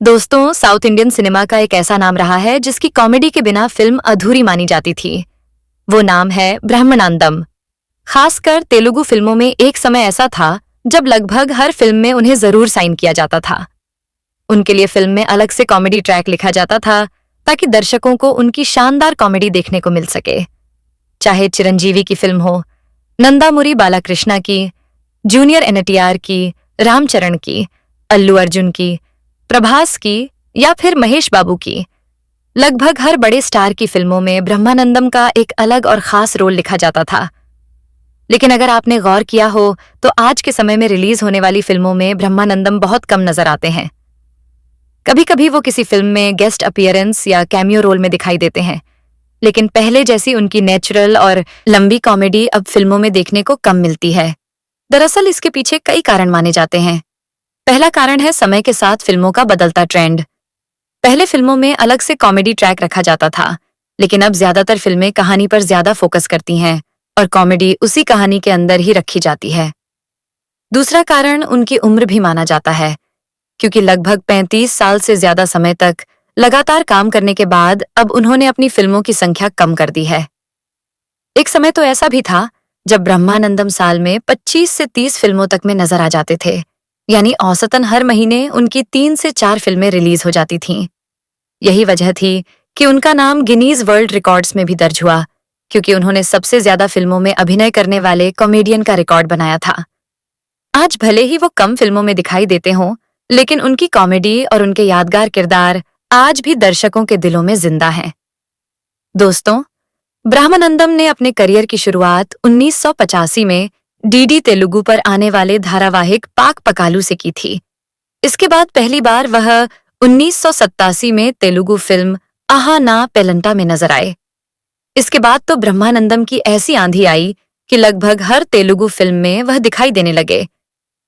दोस्तों, south Indian cinema का एक ऐसा नाम रहा है जिसकी कॉमेडी के बिना फिल्म अधूरी मानी जाती थी। वो नाम है ब्रह्मानंदम। खासकर तेलुगु फिल्मों में एक समय ऐसा था जब लगभग हर फिल्म में उन्हें जरूर साइन किया जाता था। उनके लिए फिल्म में अलग से कॉमेडी ट्रैक लिखा जाता था ताकि दर्शकों को उनकी शानदार कॉमेडी देखने को मिल सके। चाहे चिरंजीवी की फिल्म हो, नंदामुरी बालाकृष्णा की, जूनियर एनटीआर की, रामचरण की, अल्लू अर्जुन की, प्रभास की या फिर महेश बाबू की, लगभग हर बड़े स्टार की फिल्मों में ब्रह्मानंदम का एक अलग और खास रोल लिखा जाता था। लेकिन अगर आपने गौर किया हो तो आज के समय में रिलीज होने वाली फिल्मों में ब्रह्मानंदम बहुत कम नजर आते हैं। कभी कभी वो किसी फिल्म में गेस्ट अपीयरेंस या कैमियो रोल में दिखाई देते हैं, लेकिन पहले जैसी उनकी नेचुरल और लंबी कॉमेडी अब फिल्मों में देखने को कम मिलती है। दरअसल इसके पीछे कई कारण माने जाते हैं। पहला कारण है समय के साथ फिल्मों का बदलता ट्रेंड। पहले फिल्मों में अलग से कॉमेडी ट्रैक रखा जाता था, लेकिन अब ज्यादातर फिल्में कहानी पर ज्यादा फोकस करती हैं और कॉमेडी उसी कहानी के अंदर ही रखी जाती है। दूसरा कारण उनकी उम्र भी माना जाता है, क्योंकि लगभग 35 साल से ज्यादा समय तक लगातार काम करने के बाद अब उन्होंने अपनी फिल्मों की संख्या कम कर दी है। एक समय तो ऐसा भी था जब ब्रह्मानंदम साल में 25 से 30 फिल्मों तक में नजर आ जाते थे, यानी औसतन हर महीने उनकी 3 से 4 फिल्में रिलीज हो जाती थीं। यही वजह थी कि उनका नाम गिनीज वर्ल्ड रिकॉर्ड्स में भी दर्ज हुआ, क्योंकि उन्होंने सबसे ज्यादा फिल्मों में अभिनय करने वाले कॉमेडियन का रिकॉर्ड बनाया था। आज भले ही वो कम फिल्मों में दिखाई देते हों, लेकिन उनकी कॉमेडी और उनके यादगार किरदार आज भी दर्शकों के दिलों में जिंदा हैं। दोस्तों, ब्रह्मानंदम ने अपने करियर की शुरुआत 1985 में डीडी तेलुगु पर आने वाले धारावाहिक पाक पकालू से की थी। इसके बाद पहली बार वह 1987 में तेलुगु फिल्म आहा ना पेलंटा में नजर आए। इसके बाद तो ब्रह्मानंदम की ऐसी आंधी आई कि लगभग हर तेलुगु फिल्म में वह दिखाई देने लगे।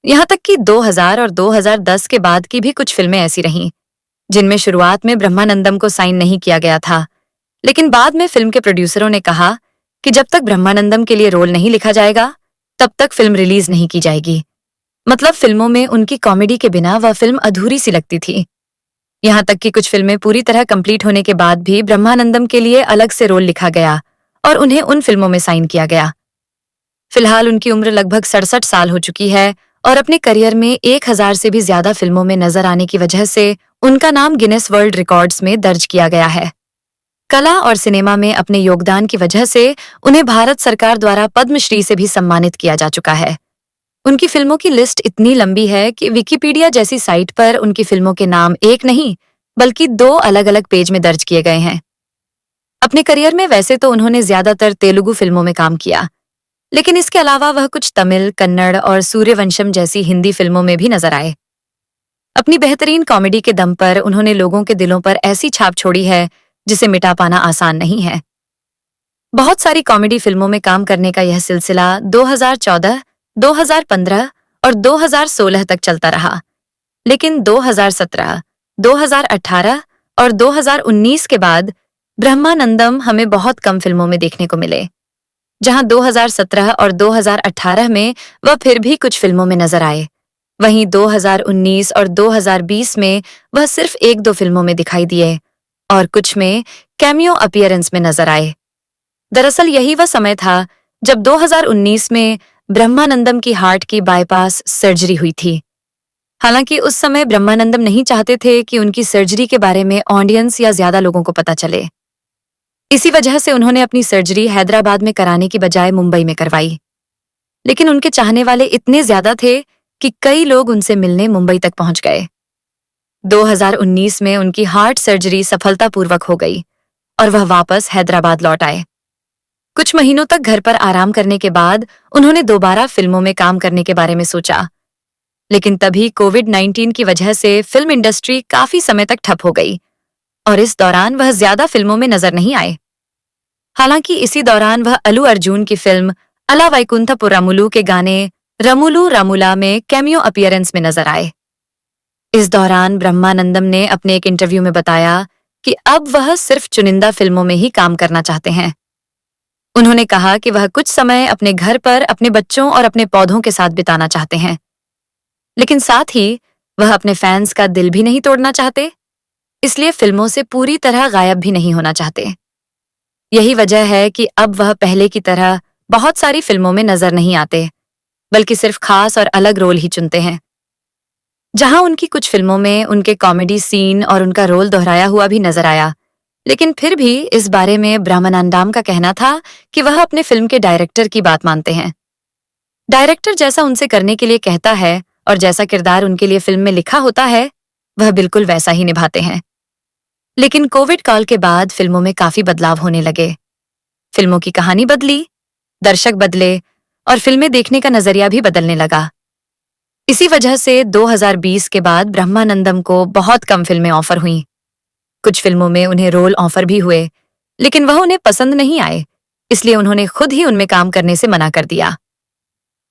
यहाँ तक कि 2000 और 2010 के बाद की भी कुछ फिल्में ऐसी रहीं जिनमें शुरुआत में ब्रह्मानंदम को साइन नहीं किया गया था, लेकिन बाद में फिल्म के प्रोड्यूसरों ने कहा कि जब तक ब्रह्मानंदम के लिए रोल नहीं लिखा जाएगा तब तक फिल्म रिलीज नहीं की जाएगी। मतलब फिल्मों में उनकी कॉमेडी के बिना वह फिल्म अधूरी सी लगती थी। यहाँ तक कि कुछ फिल्में पूरी तरह कंप्लीट होने के बाद भी ब्रह्मानंदम के लिए अलग से रोल लिखा गया और उन्हें उन फिल्मों में साइन किया गया। फिलहाल उनकी उम्र लगभग 67 साल हो चुकी है और अपने करियर में 1000 से भी ज्यादा फिल्मों में नजर आने की वजह से उनका नाम गिनेस वर्ल्ड रिकॉर्ड्स में दर्ज किया गया है। कला और सिनेमा में अपने योगदान की वजह से उन्हें भारत सरकार द्वारा पद्मश्री से भी सम्मानित किया जा चुका है। उनकी फिल्मों की लिस्ट इतनी लंबी है कि विकिपीडिया जैसी साइट पर उनकी फिल्मों के नाम एक नहीं बल्कि 2 अलग-अलग पेज में दर्ज किए गए हैं। अपने करियर में वैसे तो उन्होंने ज्यादातर तेलुगु फिल्मों में काम किया, लेकिन इसके अलावा वह कुछ तमिल, कन्नड़ और सूर्यवंशम जैसी हिंदी फिल्मों में भी नजर आए। अपनी बेहतरीन कॉमेडी के दम पर उन्होंने लोगों के दिलों पर ऐसी छाप छोड़ी है जिसे मिटा पाना आसान नहीं है। बहुत सारी कॉमेडी फिल्मों में काम करने का यह सिलसिला 2014, 2015 और 2016 तक चलता रहा, लेकिन 2017, 2018 और 2019 के बाद ब्रह्मानंदम हमें बहुत कम फिल्मों में देखने को मिले। जहां 2017 और 2018 में वह फिर भी कुछ फिल्मों में नजर आए, वहीं 2019 और 2020 में वह सिर्फ 1-2 फिल्मों में दिखाई दिए और कुछ में कैमियो अपीयरेंस में नजर आए। दरअसल यही वह समय था जब 2019 में ब्रह्मानंदम की हार्ट की बाईपास सर्जरी हुई थी। हालांकि उस समय ब्रह्मानंदम नहीं चाहते थे कि उनकी सर्जरी के बारे में ऑडियंस या ज्यादा लोगों को पता चले। इसी वजह से उन्होंने अपनी सर्जरी हैदराबाद में कराने की बजाय मुंबई में करवाई। लेकिन उनके चाहने वाले इतने ज्यादा थे कि कई लोग उनसे मिलने मुंबई तक पहुंच गए। 2019 में उनकी हार्ट सर्जरी सफलतापूर्वक हो गई और वह वापस हैदराबाद लौट आए। कुछ महीनों तक घर पर आराम करने के बाद उन्होंने दोबारा फिल्मों में काम करने के बारे में सोचा, लेकिन तभी कोविड-19 की वजह से फिल्म इंडस्ट्री काफी समय तक ठप हो गई और इस दौरान वह ज्यादा फिल्मों में नजर नहीं आए। हालांकि इसी दौरान वह अल्लू अर्जुन की फिल्म अला वैकुंठपुरमुलु के गाने रमुलु रमुला में कैमियो अपीयरेंस में नजर आए। इस दौरान ब्रह्मानंदम ने अपने एक इंटरव्यू में बताया कि अब वह सिर्फ चुनिंदा फिल्मों में ही काम करना चाहते हैं। उन्होंने कहा कि वह कुछ समय अपने घर पर अपने बच्चों और अपने पौधों के साथ बिताना चाहते हैं, लेकिन साथ ही वह अपने फैंस का दिल भी नहीं तोड़ना चाहते, इसलिए फिल्मों से पूरी तरह गायब भी नहीं होना चाहते। यही वजह है कि अब वह पहले की तरह बहुत सारी फिल्मों में नजर नहीं आते, बल्कि सिर्फ खास और अलग रोल ही चुनते हैं। जहां उनकी कुछ फिल्मों में उनके कॉमेडी सीन और उनका रोल दोहराया हुआ भी नजर आया, लेकिन फिर भी इस बारे में ब्रह्मानंदम का कहना था कि वह अपने फिल्म के डायरेक्टर की बात मानते हैं। डायरेक्टर जैसा उनसे करने के लिए कहता है और जैसा किरदार उनके लिए फिल्म में लिखा होता है, वह बिल्कुल वैसा ही निभाते हैं। लेकिन कोविड काल के बाद फिल्मों में काफी बदलाव होने लगे। फिल्मों की कहानी बदली, दर्शक बदले और फिल्में देखने का नजरिया भी बदलने लगा। इसी वजह से 2020 के बाद ब्रह्मानंदम को बहुत कम फिल्में ऑफर हुईं। कुछ फिल्मों में उन्हें रोल ऑफर भी हुए, लेकिन वह उन्हें पसंद नहीं आए, इसलिए उन्होंने खुद ही उनमें काम करने से मना कर दिया।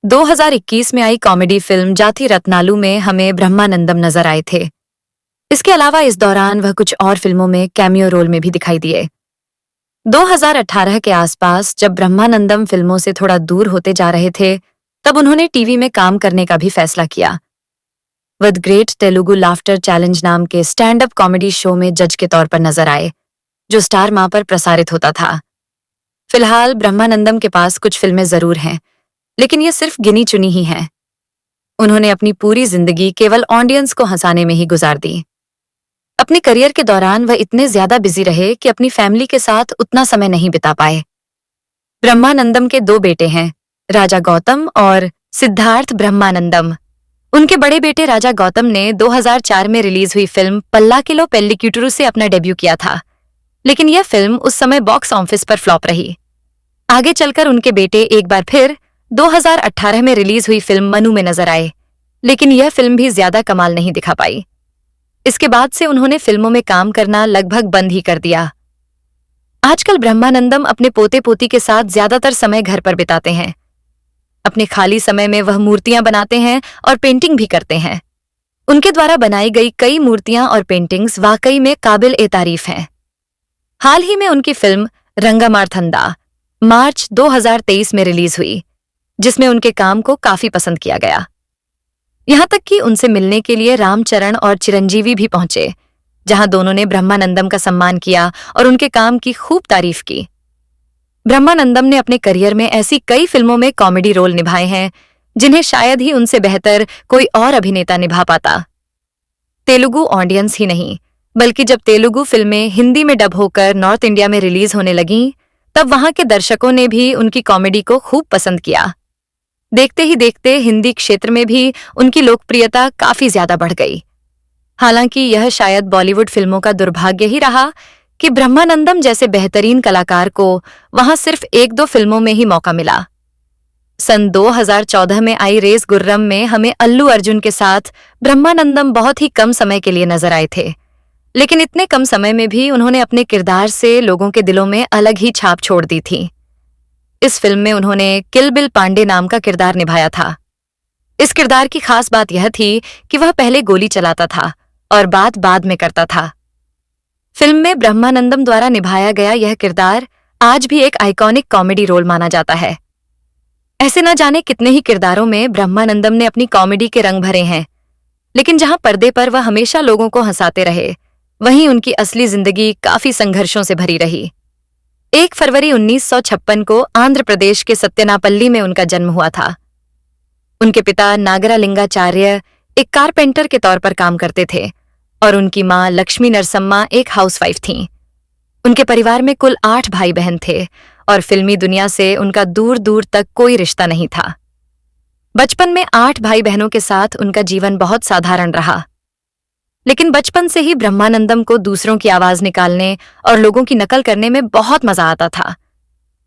2021 में आई कॉमेडी फिल्म जाति रत्नालु में हमें ब्रह्मानंदम नजर आए थे। इसके अलावा इस दौरान वह कुछ और फिल्मों में कैमियो रोल में भी दिखाई दिए। 2018 के आसपास जब ब्रह्मानंदम फिल्मों से थोड़ा दूर होते जा रहे थे, तब उन्होंने टीवी में काम करने का भी फैसला किया। With great Telugu laughter challenge नाम के स्टैंड अप कॉमेडी शो में जज के तौर पर नजर आए, जो स्टार मां पर प्रसारित होता था। फिलहाल ब्रह्मानंदम के पास कुछ फिल्में जरूर हैं, लेकिन ये सिर्फ गिनी चुनी ही हैं। उन्होंने अपनी पूरी जिंदगी केवल ऑडियंस को हंसाने में ही गुजार दी। अपने करियर के दौरान वह इतने ज्यादा बिजी रहे कि अपनी फैमिली के साथ उतना समय नहीं बिता पाए। ब्रह्मानंदम के 2 बेटे हैं, राजा गौतम और सिद्धार्थ ब्रह्मानंदम। उनके बड़े बेटे राजा गौतम ने 2004 में रिलीज हुई फिल्म पल्लाकिलो पेल्लिक्यूटरू से अपना डेब्यू किया था, लेकिन यह फिल्म उस समय बॉक्स ऑफिस पर फ्लॉप रही। आगे चलकर उनके बेटे एक बार फिर 2018 में रिलीज हुई फिल्म मनु में नजर आए, लेकिन यह फिल्म भी ज्यादा कमाल नहीं दिखा पाई। इसके बाद से उन्होंने फिल्मों में काम करना लगभग बंद ही कर दिया। आजकल ब्रह्मानंदम अपने पोते पोती के साथ ज्यादातर समय घर पर बिताते हैं। अपने खाली समय में वह मूर्तियां बनाते हैं और पेंटिंग भी करते हैं। उनके द्वारा बनाई गई कई मूर्तियां और पेंटिंग्स वाकई में काबिल ए तारीफ हैं। हाल ही में उनकी फिल्म रंगामार्थंदा मार्च 2023 में रिलीज हुई, जिसमें उनके काम को काफी पसंद किया गया। यहां तक कि उनसे मिलने के लिए रामचरण और चिरंजीवी भी पहुंचे, जहां दोनों ने ब्रह्मानंदम का सम्मान किया और उनके काम की खूब तारीफ की। ब्रह्मानंदम ने अपने करियर में ऐसी कई फिल्मों में कॉमेडी रोल निभाए हैं जिन्हें शायद ही उनसे बेहतर कोई और अभिनेता निभा पाता। तेलुगु ऑडियंस ही नहीं, बल्कि जब तेलुगु फिल्में हिंदी में डब होकर नॉर्थ इंडिया में रिलीज होने लगीं, तब वहां के दर्शकों ने भी उनकी कॉमेडी को खूब पसंद किया। देखते ही देखते हिंदी क्षेत्र में भी उनकी लोकप्रियता काफी ज्यादा बढ़ गई। हालांकि यह शायद बॉलीवुड फिल्मों का दुर्भाग्य ही रहा कि ब्रह्मानंदम जैसे बेहतरीन कलाकार को वहां सिर्फ 1-2 फिल्मों में ही मौका मिला। सन 2014 में आई रेस गुर्रम में हमें अल्लू अर्जुन के साथ ब्रह्मानंदम बहुत ही कम समय के लिए नजर आए थे, लेकिन इतने कम समय में भी उन्होंने अपने किरदार से लोगों के दिलों में अलग ही छाप छोड़ दी थी। इस फिल्म में उन्होंने किल बिल पांडे नाम का किरदार निभाया था। इस किरदार की खास बात यह थी कि वह पहले गोली चलाता था और बात बाद में करता था। फिल्म में ब्रह्मानंदम द्वारा निभाया गया यह किरदार आज भी एक आइकॉनिक कॉमेडी रोल माना जाता है। ऐसे न जाने कितने ही किरदारों में ब्रह्मानंदम ने अपनी कॉमेडी के रंग भरे हैं, लेकिन जहां पर्दे पर वह हमेशा लोगों को हंसाते रहे, वहीं उनकी असली जिंदगी काफी संघर्षों से भरी रही। 1 फरवरी 1956 को आंध्र प्रदेश के सत्यनापल्ली में उनका जन्म हुआ था। उनके पिता नागरालिंगाचार्य एक कारपेंटर के तौर पर काम करते थे और उनकी मां लक्ष्मी नरसम्मा एक हाउसवाइफ थीं। उनके परिवार में कुल 8 भाई बहन थे और फिल्मी दुनिया से उनका दूर दूर तक कोई रिश्ता नहीं था। बचपन में 8 भाई बहनों के साथ उनका जीवन बहुत साधारण रहा, लेकिन बचपन से ही ब्रह्मानंदम को दूसरों की आवाज निकालने और लोगों की नकल करने में बहुत मजा आता था।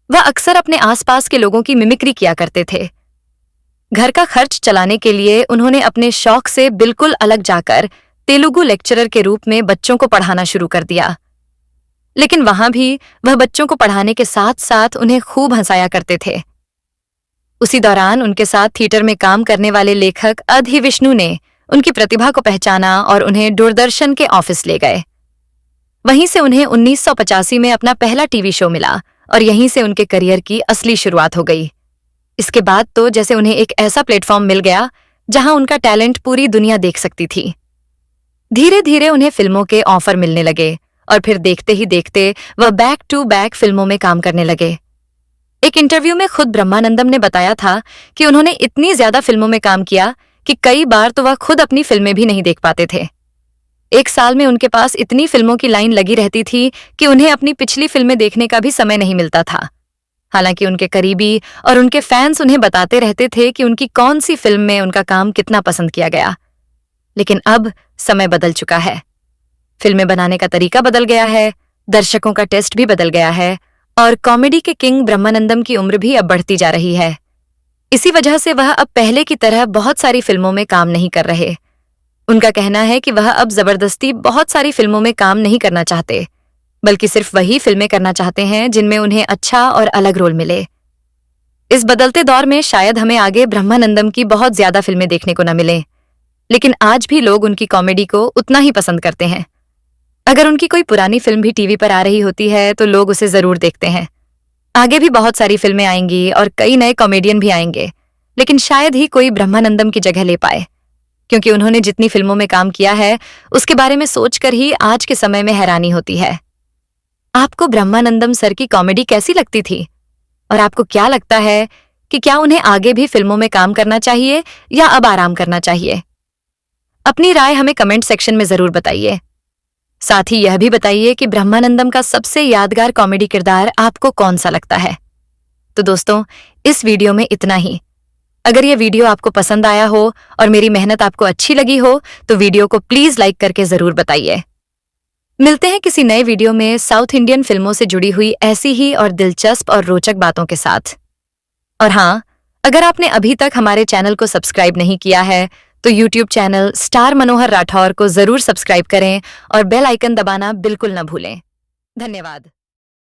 वह अक्सर अपने आसपास के लोगों की मिमिक्री किया करते थे। घर का खर्च चलाने के लिए उन्होंने अपने शौक से बिल्कुल अलग जाकर तेलुगु लेक्चरर के रूप में बच्चों को पढ़ाना शुरू कर दिया, लेकिन वहां भी वह बच्चों को पढ़ाने के साथ साथ उन्हें खूब हंसाया करते थे। उसी दौरान उनके साथ थिएटर में काम करने वाले लेखक अधि विष्णु ने उनकी प्रतिभा को पहचाना और उन्हें दूरदर्शन के ऑफिस ले गए। वहीं से उन्हें 1985 में अपना पहला टीवी शो मिला और यहीं से उनके करियर की असली शुरुआत हो गई। इसके बाद तो जैसे उन्हें एक ऐसा प्लेटफॉर्म मिल गया जहां उनका टैलेंट पूरी दुनिया देख सकती थी। धीरे धीरे उन्हें फिल्मों के ऑफर मिलने लगे और फिर देखते ही देखते वह बैक टू बैक फिल्मों में काम करने लगे। एक इंटरव्यू में खुद ब्रह्मानंदम ने बताया था कि उन्होंने इतनी ज्यादा फिल्मों में काम किया कि कई बार तो वह खुद अपनी फिल्में भी नहीं देख पाते थे। एक साल में उनके पास इतनी फिल्मों की लाइन लगी रहती थी कि उन्हें अपनी पिछली फिल्में देखने का भी समय नहीं मिलता था। हालांकि उनके करीबी और उनके फैंस उन्हें बताते रहते थे कि उनकी कौन सी फिल्म में उनका काम कितना पसंद किया गया। लेकिन अब समय बदल चुका है। फिल्में बनाने का तरीका बदल गया है, दर्शकों का टेस्ट भी बदल गया है और कॉमेडी के किंग ब्रह्मानंदम की उम्र भी अब बढ़ती जा रही है। इसी वजह से वह अब पहले की तरह बहुत सारी फिल्मों में काम नहीं कर रहे। उनका कहना है कि वह अब जबरदस्ती बहुत सारी फिल्मों में काम नहीं करना चाहते, बल्कि सिर्फ वही फिल्में करना चाहते हैं जिनमें उन्हें अच्छा और अलग रोल मिले। इस बदलते दौर में शायद हमें आगे ब्रह्मानंदम की बहुत ज्यादा फिल्में देखने को न मिले, लेकिन आज भी लोग उनकी कॉमेडी को उतना ही पसंद करते हैं। अगर उनकी कोई पुरानी फिल्म भी टीवी पर आ रही होती है तो लोग उसे जरूर देखते हैं। आगे भी बहुत सारी फिल्में आएंगी और कई नए कॉमेडियन भी आएंगे, लेकिन शायद ही कोई ब्रह्मानंदम की जगह ले पाए, क्योंकि उन्होंने जितनी फिल्मों में काम किया है उसके बारे में सोचकर ही आज के समय में हैरानी होती है। आपको ब्रह्मानंदम सर की कॉमेडी कैसी लगती थी और आपको क्या लगता है कि क्या उन्हें आगे भी फिल्मों में काम करना चाहिए या अब आराम करना चाहिए? अपनी राय हमें कमेंट सेक्शन में जरूर बताइए। साथ ही यह भी बताइए कि ब्रह्मानंदम का सबसे यादगार कॉमेडी किरदार आपको कौन सा लगता है। तो दोस्तों, इस वीडियो में इतना ही। अगर यह वीडियो आपको पसंद आया हो और मेरी मेहनत आपको अच्छी लगी हो तो वीडियो को प्लीज लाइक करके जरूर बताइए। मिलते हैं किसी नए वीडियो में साउथ इंडियन फिल्मों से जुड़ी हुई ऐसी ही और दिलचस्प और रोचक बातों के साथ। और हाँ, अगर आपने अभी तक हमारे चैनल को सब्सक्राइब नहीं किया है तो YouTube चैनल स्टार मनोहर राठौर को जरूर सब्सक्राइब करें और बेल आइकन दबाना बिल्कुल न भूलें। धन्यवाद।